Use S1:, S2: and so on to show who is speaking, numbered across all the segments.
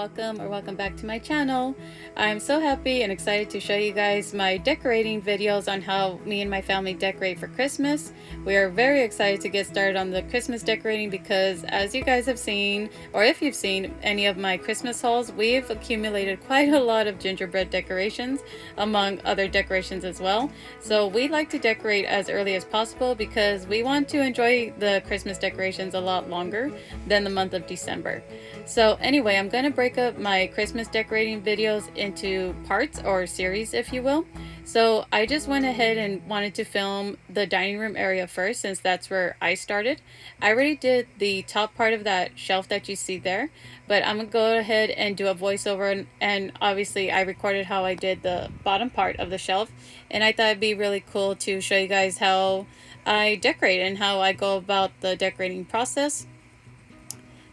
S1: welcome back to my channel. I'm so happy and excited to show you guys my decorating videos on how me and my family decorate for Christmas. We are very excited to get started on the Christmas decorating because, as you guys have seen, or if you've seen any of my Christmas hauls, we've accumulated quite a lot of gingerbread decorations among other decorations as well. So we like to decorate as early as possible because we want to enjoy the Christmas decorations a lot longer than the month of December. So anyway, I'm going to break up my Christmas decorating videos into parts, or series if you will. So I just went ahead and wanted to film the dining room area first, since that's where I started. I already did the top part of that shelf that you see there, but I'm going to go ahead and do a voiceover, and obviously I recorded how I did the bottom part of the shelf, and I thought it'd be really cool to show you guys how I decorate and how I go about the decorating process.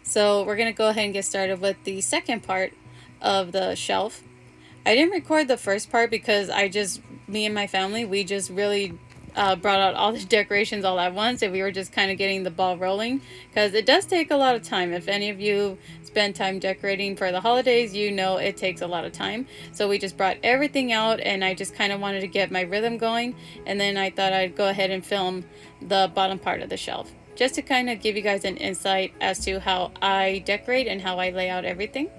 S1: So we're going to go ahead and get started with the second part of the shelf. I didn't record the first part because me and my family, we just really brought out all the decorations all at once, and we were just kind of getting the ball rolling because it does take a lot of time. If any of you spend time decorating for the holidays, you know it takes a lot of time. So we just brought everything out, and I just kind of wanted to get my rhythm going, and then I thought I'd go ahead and film the bottom part of the shelf, just to kind of give you guys an insight as to how I decorate and how I lay out everything.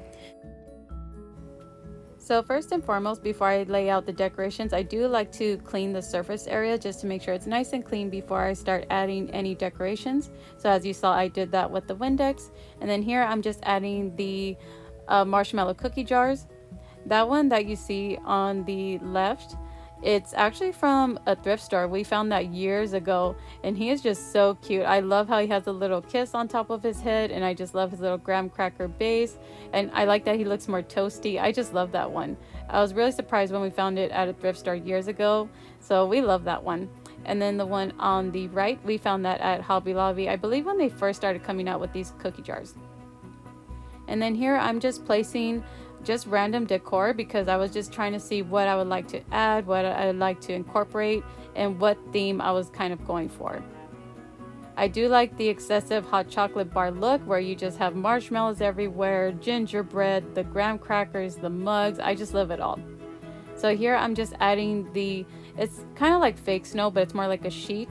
S1: So first and foremost, before I lay out the decorations, I do like to clean the surface area just to make sure it's nice and clean before I start adding any decorations. So as you saw, I did that with the Windex. And then here I'm just adding the marshmallow cookie jars. That one that you see on the left, it's actually from a thrift store. We found that years ago, and he is just so cute. I love how he has a little kiss on top of his head, and I just love his little graham cracker base, and I like that he looks more toasty. I just love that one. I was really surprised when we found it at a thrift store years ago, so we love that one. And then the one on the right, we found that at Hobby Lobby, I believe, when they first started coming out with these cookie jars. And then here I'm just placing just random decor because I was just trying to see what I would like to add, what I would like to incorporate, and what theme I was kind of going for. I do like the excessive hot chocolate bar look where you just have marshmallows everywhere, gingerbread, the graham crackers, the mugs. I just love it all. So here I'm just adding it's kind of like fake snow, but it's more like a sheet.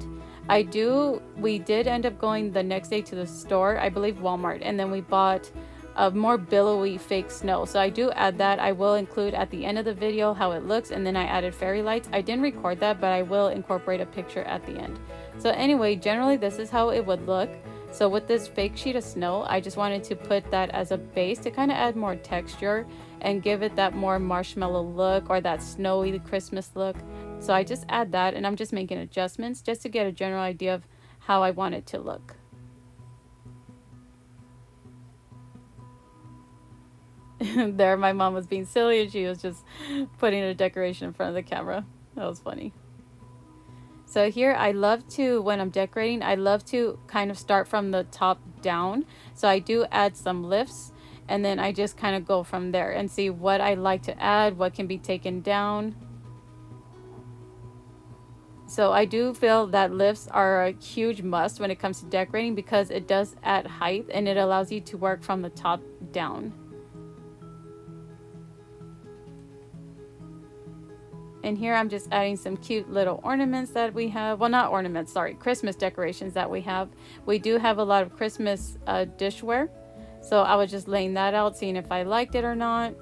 S1: We did end up going the next day to the store, I believe Walmart, and then we bought a more billowy fake snow. So I do add that. I will include at the end of the video how it looks, and then I added fairy lights. I didn't record that, but I will incorporate a picture at the end. So anyway, generally this is how it would look. So with this fake sheet of snow, I just wanted to put that as a base to kind of add more texture and give it that more marshmallow look, or that snowy Christmas look. So I just add that, and I'm just making adjustments just to get a general idea of how I want it to look. There, my mom was being silly, and she was just putting a decoration in front of the camera. That was funny. So here when I'm decorating, I love to kind of start from the top down. So I do add some lifts, and then I just kind of go from there and see what I like to add, what can be taken down. So I do feel that lifts are a huge must when it comes to decorating because it does add height, and it allows you to work from the top down. And here I'm just adding some cute little ornaments that we have. Well, not ornaments, sorry, Christmas decorations that we have. We do have a lot of Christmas dishware. So I was just laying that out, seeing if I liked it or not.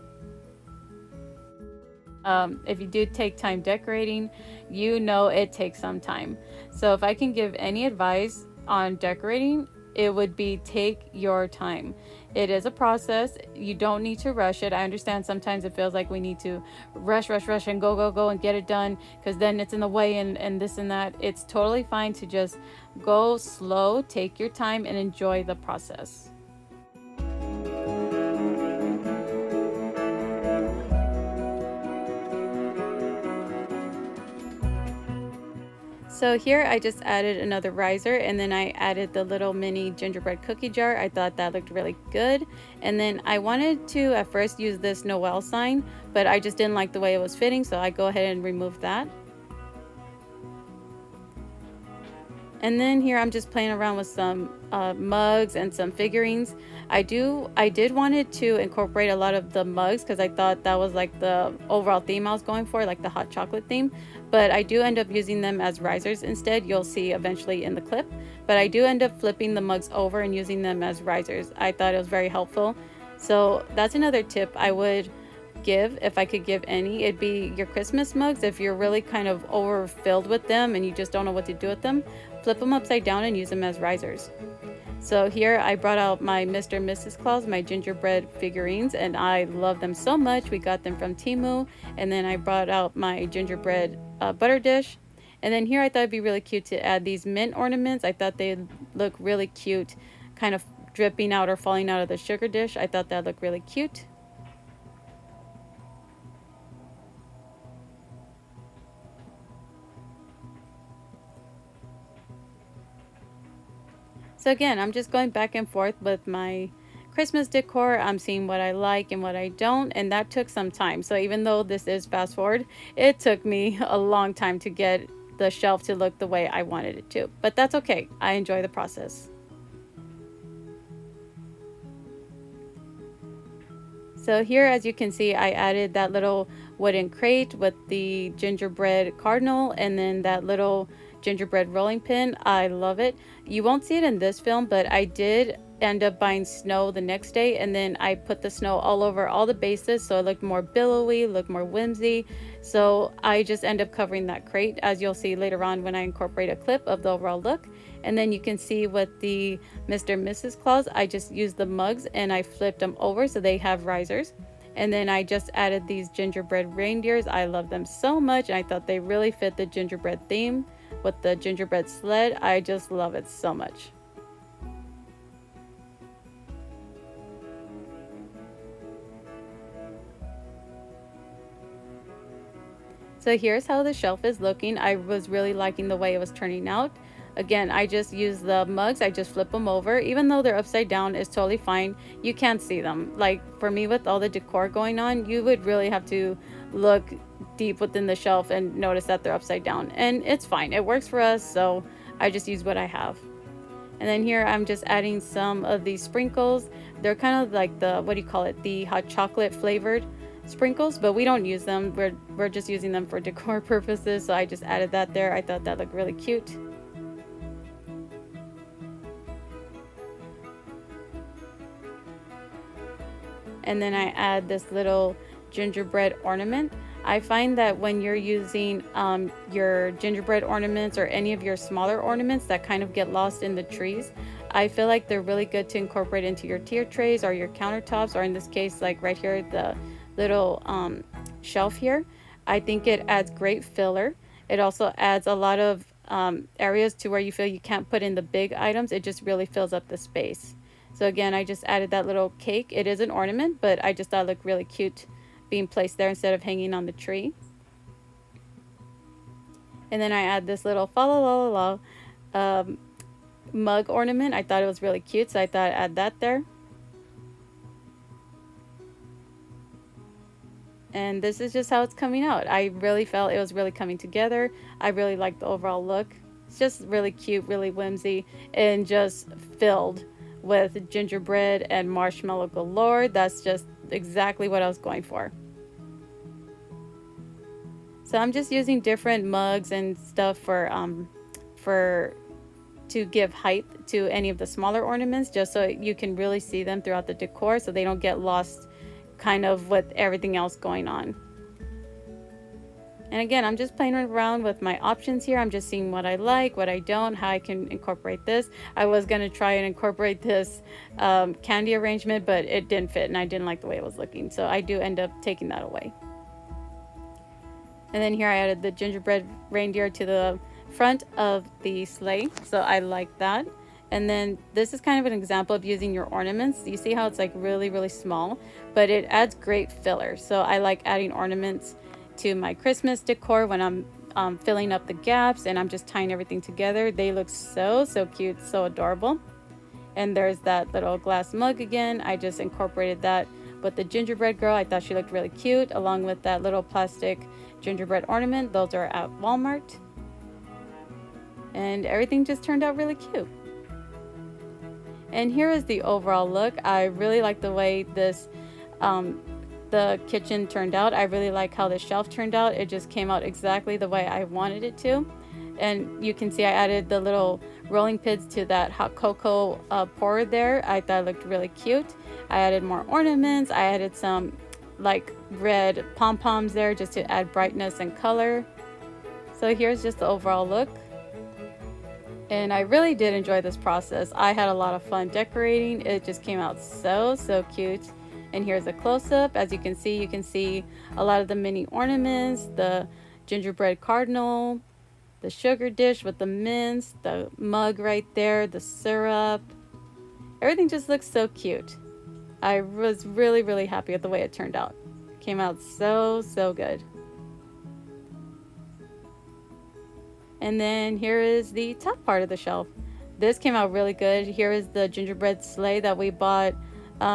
S1: If you do take time decorating, you know it takes some time. So if I can give any advice on decorating, it would be take your time. It is a process. You don't need to rush it. I understand sometimes it feels like we need to rush and go and get it done because then it's in the way and this and that. It's totally fine to just go slow, take your time, and enjoy the process. So here I just added another riser, and then I added the little mini gingerbread cookie jar. I thought that looked really good. And then I wanted to at first use this Noel sign, but I just didn't like the way it was fitting, so I go ahead and remove that. And then here I'm just playing around with some mugs and some figurines. I did wanted to incorporate a lot of the mugs because I thought that was like the overall theme I was going for, like the hot chocolate theme. But I do end up using them as risers instead. You'll see eventually in the clip. But I do end up flipping the mugs over and using them as risers. I thought it was very helpful. So that's another tip I would give, if I could give any, it'd be your Christmas mugs. If you're really kind of overfilled with them and you just don't know what to do with them, flip them upside down and use them as risers. So here I brought out my Mr. and Mrs. Claus, my gingerbread figurines, and I love them so much. We got them from Temu. And then I brought out my gingerbread butter dish. And then here I thought it'd be really cute to add these mint ornaments. I thought they'd look really cute, kind of dripping out or falling out of the sugar dish. I thought that'd look really cute. So again, I'm just going back and forth with my Christmas decor. I'm seeing what I like and what I don't, and that took some time. So even though this is fast forward, it took me a long time to get the shelf to look the way I wanted it to. But that's okay. I enjoy the process. So here, as you can see, I added that little wooden crate with the gingerbread cardinal and then that little gingerbread rolling pin. I love it. You won't see it in this film, but I did end up buying snow the next day, and then I put the snow all over all the bases so it looked more billowy, looked more whimsy. So I just end up covering that crate, as you'll see later on when I incorporate a clip of the overall look. And then you can see with the Mr. and Mrs. Claus, I just used the mugs and I flipped them over so they have risers. And then I just added these gingerbread reindeers. I love them so much, and I thought they really fit the gingerbread theme with the gingerbread sled. I just love it so much. So here's how the shelf is looking. I was really liking the way it was turning out. Again, I just use the mugs, I just flip them over. Even though they're upside down, it's totally fine. You can't see them. Like for me, with all the decor going on, you would really have to look deep within the shelf and notice that they're upside down. And it's fine, it works for us, so I just use what I have. And then here I'm just adding some of these sprinkles. They're kind of like the, what do you call it, the hot chocolate flavored sprinkles, but we don't use them. We're just using them for decor purposes, so I just added that there. I thought that looked really cute. And then I add this little gingerbread ornament. I find that when you're using your gingerbread ornaments or any of your smaller ornaments that kind of get lost in the trees, I feel like they're really good to incorporate into your tier trays or your countertops, or in this case, like right here, the little shelf here. I think it adds great filler. It also adds a lot of areas to where you feel you can't put in the big items. It just really fills up the space. So again, I just added that little cake. It is an ornament, but I just thought it looked really cute being placed there instead of hanging on the tree. And then I add this little fa la la la la mug ornament. I thought it was really cute, so I thought I'd add that there. And this is just how it's coming out. I really felt it was really coming together. I really liked the overall look. It's just really cute, really whimsy, and just filled with gingerbread and marshmallow galore. That's just exactly what I was going for. So I'm just using different mugs and stuff for to give height to any of the smaller ornaments, just so you can really see them throughout the decor so they don't get lost kind of with everything else going on. And again, I'm just playing around with my options here. I'm just seeing what I like, what I don't, how I can incorporate this. I was going to try and incorporate this candy arrangement, but it didn't fit and I didn't like the way it was looking. So I do end up taking that away. And then here I added the gingerbread reindeer to the front of the sleigh. So I like that. And then this is kind of an example of using your ornaments. You see how it's like really, really small, but it adds great filler. So I like adding ornaments to my Christmas decor when I'm filling up the gaps and I'm just tying everything together. They look so cute, so adorable. And there's that little glass mug again. I just incorporated that with the gingerbread girl. I thought she looked really cute, along with that little plastic gingerbread ornament. Those are at Walmart. and everything just turned out really cute. And here is the overall look. I really like the way this the kitchen turned out. I really like how the shelf turned out. It just came out exactly the way I wanted it to. And you can see I added the little rolling pins to that hot cocoa pourer there. I thought it looked really cute. I added more ornaments. I added some like red pom-poms there just to add brightness and color. So here's just the overall look. And I really did enjoy this process. I had a lot of fun decorating. It just came out so cute. And here's a close-up. As you can see a lot of the mini ornaments, the gingerbread cardinal, the sugar dish with the mints, the mug right there, the syrup. Everything just looks so cute. I was really happy with the way it turned out. It came out so good. And then here is the top part of the shelf. This came out really good. Here is the gingerbread sleigh that we bought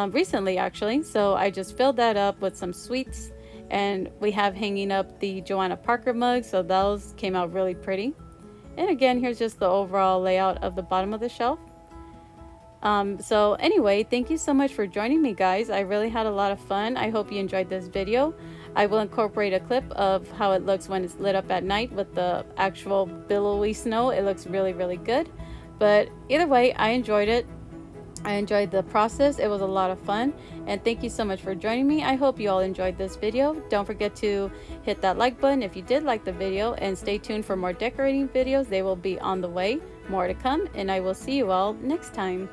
S1: recently actually. So I just filled that up with some sweets, and we have hanging up the Joanna Parker mugs, so those came out really pretty. And again, here's just the overall layout of the bottom of the shelf. So anyway, thank you so much for joining me, guys. I really had a lot of fun. I hope you enjoyed this video. I will incorporate a clip of how it looks when it's lit up at night with the actual billowy snow. It looks really good. But either way, I enjoyed it. I enjoyed the process. It was a lot of fun. And thank you so much for joining me. I hope you all enjoyed this video. Don't forget to hit that like button if you did like the video, and stay tuned for more decorating videos. They will be on the way. More to come, and I will see you all next time.